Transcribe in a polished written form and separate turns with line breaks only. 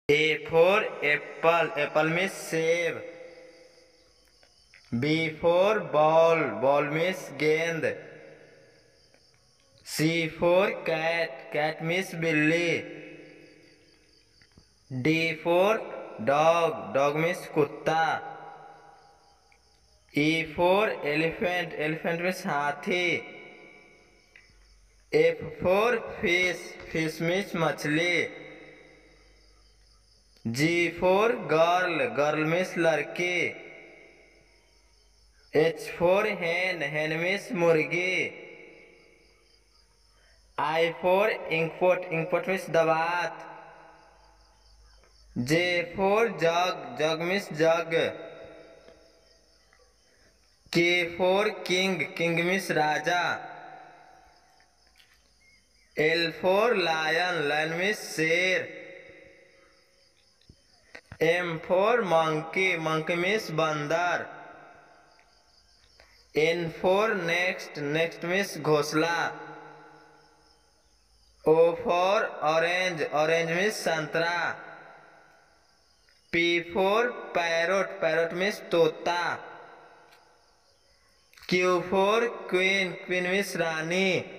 A for apple, apple means सेब. B for ball, ball means गेंद. C for cat, cat means बिल्ली. D for dog, dog means कुत्ता. E for elephant, elephant means हाथी. F for fish, fish means मछली. G for girl, girl means लड़की. H for hen, hen means मुर्गी. I for inkpot, inkpot means दवात. J for jug, jug means jug. K for king, king means Raja. L for lion, lion means शेर. M for monkey, monkey means बंदर. N for next, next means घोंसला. O for orange, orange means संतरा. P for parrot, parrot means तोता. Q for queen, queen means Rani.